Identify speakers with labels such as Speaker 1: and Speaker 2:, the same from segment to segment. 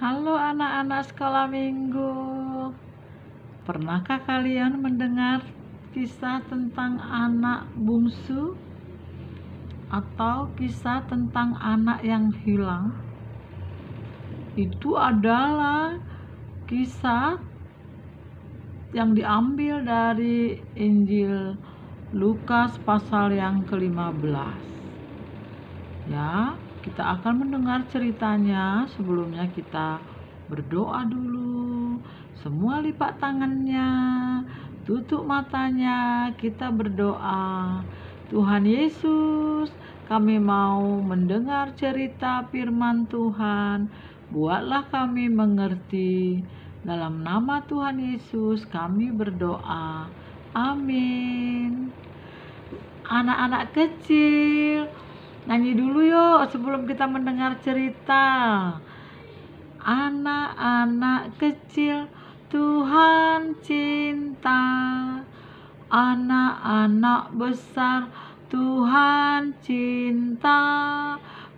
Speaker 1: Halo anak-anak sekolah minggu. Pernahkah kalian mendengar kisah tentang anak bungsu atau kisah tentang anak yang hilang? Itu adalah kisah yang diambil dari Injil Lukas pasal yang ke-15. Ya, kita akan mendengar ceritanya. Sebelumnya kita berdoa dulu. Semua lipat tangannya, tutup matanya, kita berdoa. Tuhan Yesus, kami mau mendengar cerita firman Tuhan. Buatlah kami mengerti. Dalam nama Tuhan Yesus kami berdoa. Amin. Anak-anak kecil, nyanyi dulu yuk sebelum kita mendengar cerita. Anak-anak kecil Tuhan cinta, anak-anak besar Tuhan cinta,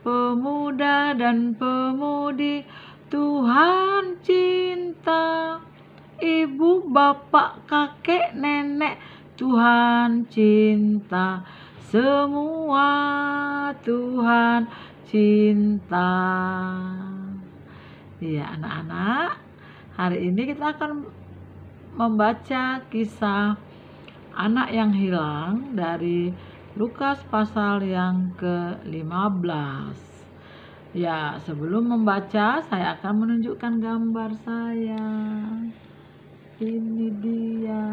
Speaker 1: pemuda dan pemudi Tuhan cinta, ibu, bapak, kakek, nenek Tuhan cinta, semua Tuhan cinta. Iya anak-anak, hari ini kita akan membaca kisah anak yang hilang dari Lukas pasal yang ke-15. Ya, sebelum membaca saya akan menunjukkan gambar saya. Ini dia.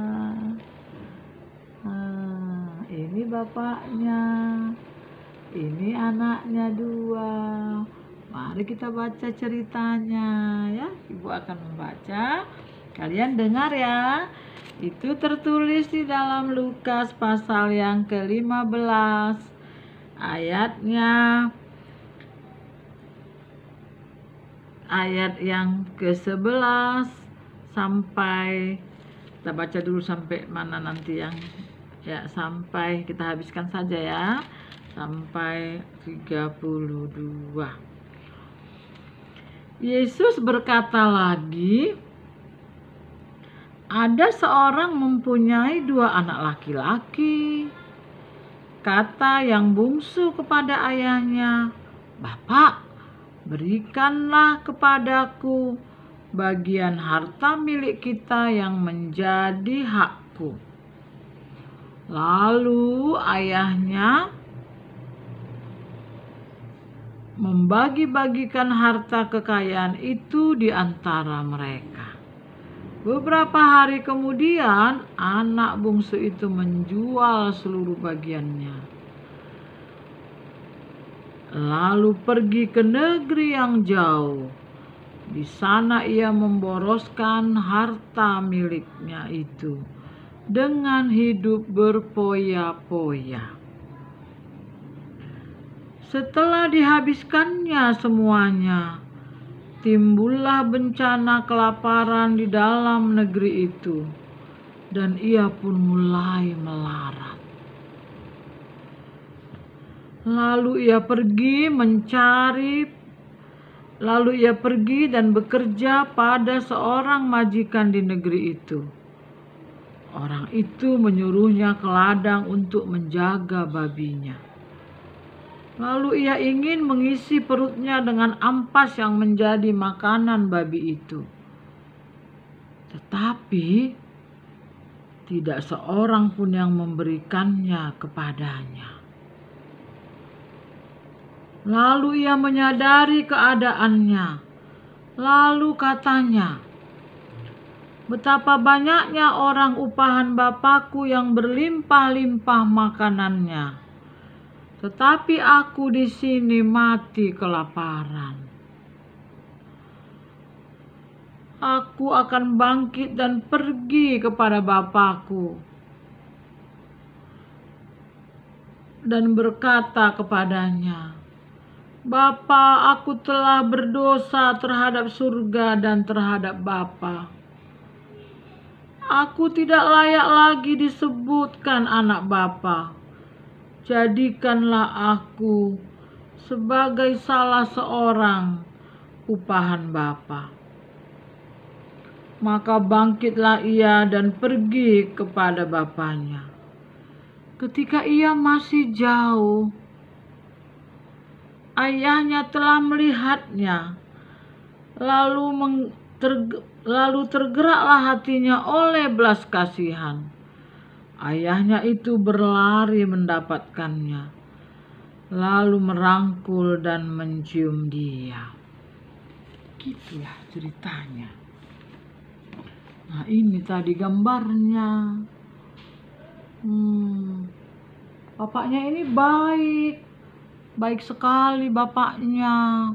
Speaker 1: Nah, ini bapaknya. Ini anaknya dua. Mari kita baca ceritanya ya. Ibu akan membaca. Kalian dengar ya. Itu tertulis di dalam Lukas pasal yang ke-15. Ayat yang ke-11 sampai, kita baca dulu sampai mana nanti yang ya, sampai kita habiskan saja ya, sampai 32. Yesus berkata lagi, ada seorang mempunyai 2 anak laki-laki. Kata yang bungsu kepada ayahnya, "Bapak, berikanlah kepadaku bagian harta milik kita yang menjadi hakku." Lalu ayahnya membagi-bagikan harta kekayaan itu di antara mereka. Beberapa hari kemudian, anak bungsu itu menjual seluruh bagiannya, lalu pergi ke negeri yang jauh. Di sana ia memboroskan harta miliknya itu dengan hidup berpoya-poya. Setelah dihabiskannya semuanya, timbullah bencana kelaparan di dalam negeri itu, dan ia pun mulai melarat. Lalu ia pergi dan bekerja pada seorang majikan di negeri itu. Orang itu menyuruhnya ke ladang untuk menjaga babinya. Lalu ia ingin mengisi perutnya dengan ampas yang menjadi makanan babi itu. Tetapi tidak seorang pun yang memberikannya kepadanya. Lalu ia menyadari keadaannya. Lalu katanya, "Betapa banyaknya orang upahan Bapakku yang berlimpah-limpah makanannya. Tetapi aku di sini mati kelaparan. Aku akan bangkit dan pergi kepada Bapakku dan berkata kepadanya, Bapa, aku telah berdosa terhadap surga dan terhadap Bapa. Aku tidak layak lagi disebutkan anak Bapa. Jadikanlah aku sebagai salah seorang upahan bapa. Maka bangkitlah ia dan pergi kepada bapaknya. Ketika ia masih jauh, ayahnya telah melihatnya, lalu tergeraklah hatinya oleh belas kasihan. Ayahnya itu berlari mendapatkannya, lalu merangkul dan mencium dia. Gitulah ceritanya. Nah, ini tadi gambarnya. Bapaknya ini baik sekali bapaknya.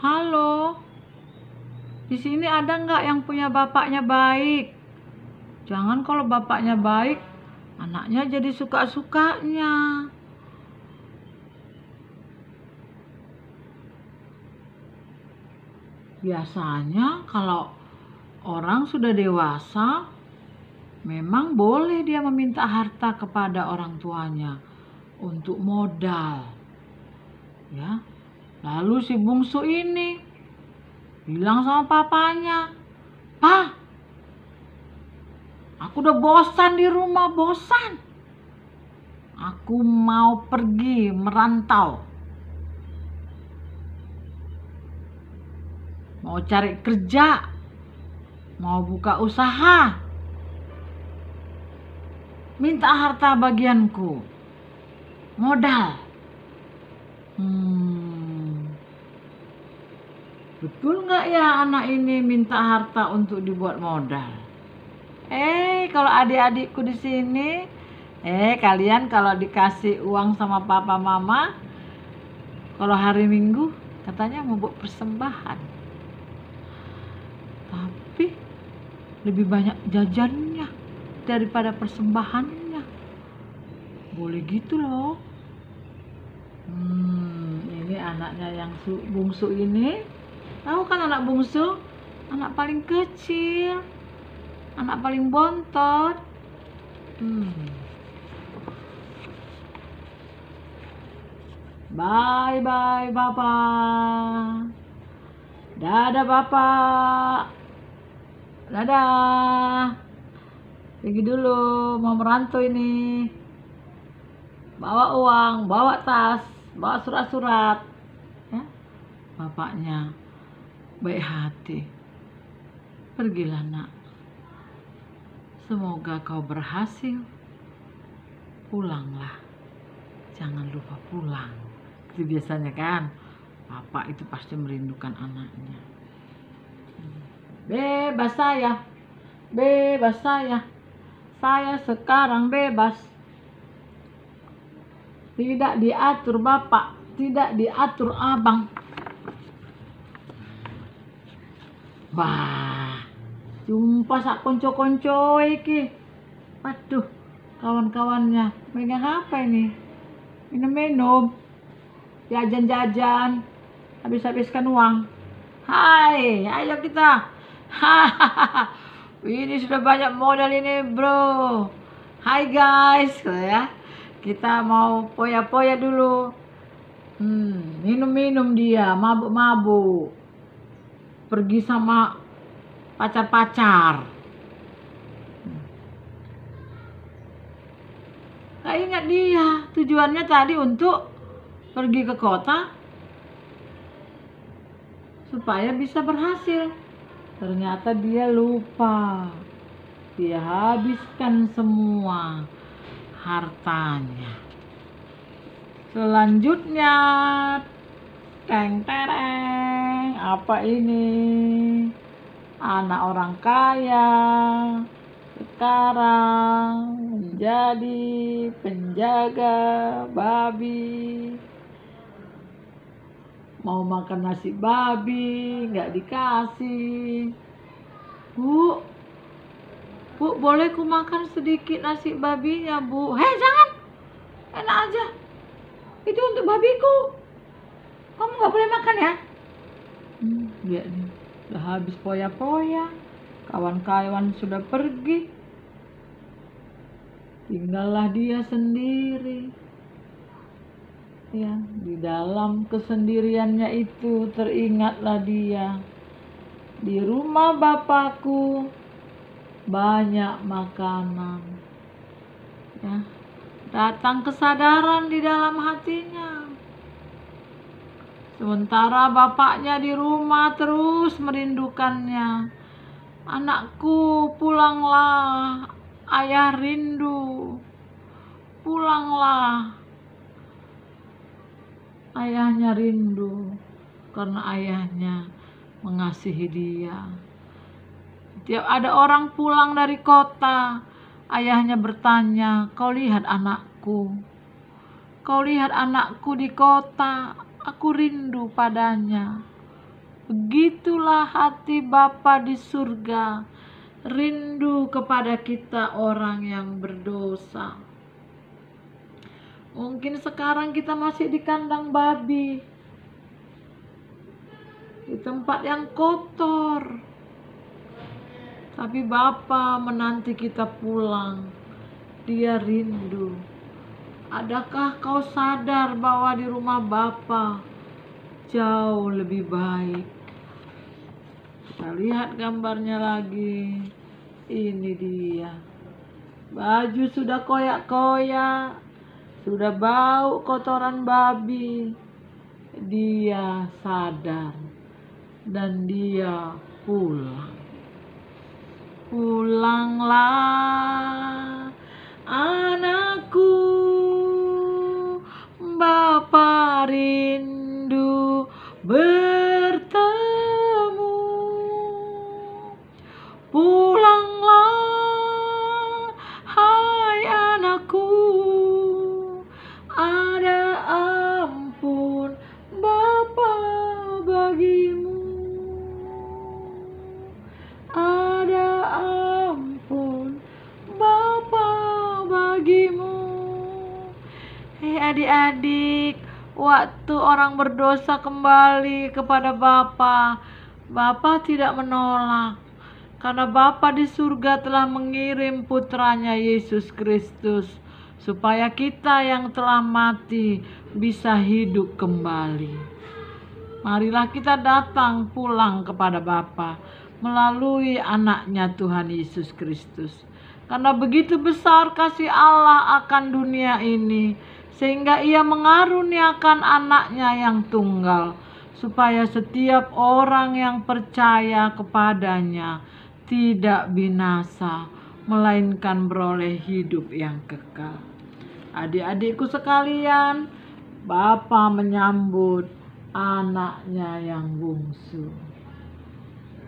Speaker 1: Halo, di sini ada nggak yang punya bapaknya baik? Jangan kalau bapaknya baik, anaknya jadi suka-sukanya. Biasanya kalau orang sudah dewasa, memang boleh dia meminta harta kepada orang tuanya untuk modal. Ya. Lalu si bungsu ini bilang sama papanya, "Pa, aku udah bosan di rumah, bosan. Aku mau pergi merantau. Mau cari kerja, mau buka usaha. Minta harta bagianku, modal." Betul nggak ya anak ini minta harta untuk dibuat modal? Kalau adik-adikku di sini, kalian kalau dikasih uang sama papa mama, kalau hari Minggu katanya mau buat persembahan. Tapi lebih banyak jajannya daripada persembahannya. Boleh gitu loh. Ini anaknya yang bungsu ini. Tahu kan anak bungsu? Anak paling kecil. Anak paling bontot. Bye-bye Bapak. Dadah Bapak. Dadah. Pergi dulu, mau merantau ini. Bawa uang, bawa tas, bawa surat-surat. Ya? Bapaknya baik hati. Pergilah nak. Semoga kau berhasil. Pulanglah. Jangan lupa pulang. Itu biasanya kan. Bapak itu pasti merindukan anaknya. Bebas saya. Bebas saya. Saya sekarang bebas. Tidak diatur bapak. Tidak diatur abang. Wah, jumpa sak konco-konco iki. Waduh, kawan-kawannya megang apa ini? Minum-minum, jajan-jajan, habis-habiskan uang. Hai, ayo kita. Hahaha, ini sudah banyak modal ini bro. Hai guys, ya. Kita mau poya-poya dulu. Minum-minum dia, mabuk-mabuk. Pergi sama pacar-pacar. Gak ingat dia, tujuannya tadi untuk pergi ke kota supaya bisa berhasil. Ternyata dia lupa. Dia habiskan semua hartanya. Selanjutnya, teng-tereng, apa ini? Anak orang kaya sekarang menjadi penjaga babi. Mau makan nasi babi, nggak dikasih. Bu, boleh ku makan sedikit nasi babinya, Bu? Hei, jangan. Enak aja. Itu untuk babiku. Kamu nggak boleh makan ya? Lihat nih, udah habis poya-poya. Kawan-kawan sudah pergi. Tinggallah dia sendiri. Ya, di dalam kesendiriannya itu teringatlah dia, di rumah Bapakku banyak makanan. Ya, datang kesadaran di dalam hatinya. Sementara bapaknya di rumah terus merindukannya. Anakku, pulanglah, ayah rindu. Pulanglah. Ayahnya rindu karena ayahnya mengasihi dia. Tiap ada orang pulang dari kota, ayahnya bertanya, "Kau lihat anakku? Kau lihat anakku di kota? Aku rindu padanya." Begitulah hati Bapa di surga, rindu kepada kita orang yang berdosa. Mungkin sekarang kita masih di kandang babi, di tempat yang kotor. Tapi Bapa menanti kita pulang. Dia rindu. Adakah kau sadar bahwa di rumah Bapa jauh lebih baik? Kita lihat gambarnya lagi. Ini dia. Baju sudah koyak-koyak, sudah bau kotoran babi. Dia sadar dan dia pulang. Pulanglah anakku, Bapa rindu bertemu. Pulanglah, hai anakku, ada ampun Bapa bagimu. Ada ampun Bapa bagimu. Hei adik-adik, waktu orang berdosa kembali kepada Bapa, Bapa tidak menolak. Karena Bapa di surga telah mengirim putranya Yesus Kristus, supaya kita yang telah mati bisa hidup kembali. Marilah kita datang pulang kepada Bapa melalui anaknya Tuhan Yesus Kristus. Karena begitu besar kasih Allah akan dunia ini, sehingga ia mengaruniakan anaknya yang tunggal, supaya setiap orang yang percaya kepadanya tidak binasa, melainkan beroleh hidup yang kekal. Adik-adikku sekalian, Bapa menyambut anaknya yang bungsu.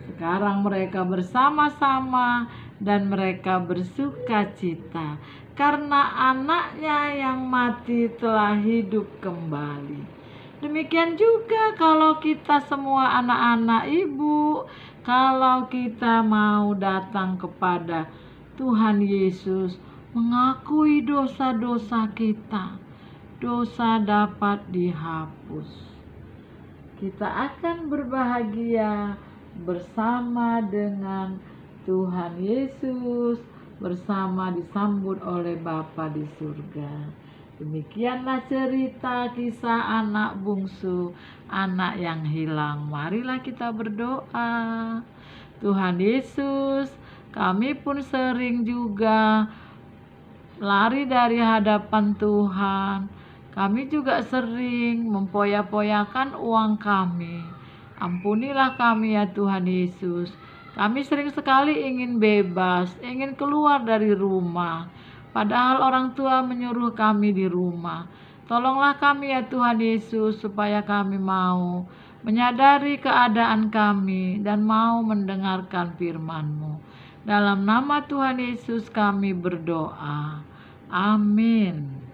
Speaker 1: Sekarang mereka bersama-sama dan mereka bersuka cita karena anaknya yang mati telah hidup kembali. Demikian juga kalau kita semua anak-anak ibu, kalau kita mau datang kepada Tuhan Yesus, mengakui dosa-dosa kita, dosa dapat dihapus. Kita akan berbahagia bersama dengan Tuhan Yesus, bersama disambut oleh Bapa di surga. Demikianlah cerita kisah anak bungsu, anak yang hilang. Marilah kita berdoa. Tuhan Yesus, kami pun sering juga lari dari hadapan Tuhan. Kami juga sering mempoya-poyakan uang kami. Ampunilah kami ya Tuhan Yesus. Kami sering sekali ingin bebas, ingin keluar dari rumah. Padahal orang tua menyuruh kami di rumah. Tolonglah kami ya Tuhan Yesus, supaya kami mau menyadari keadaan kami dan mau mendengarkan firman-Mu. Dalam nama Tuhan Yesus kami berdoa. Amin.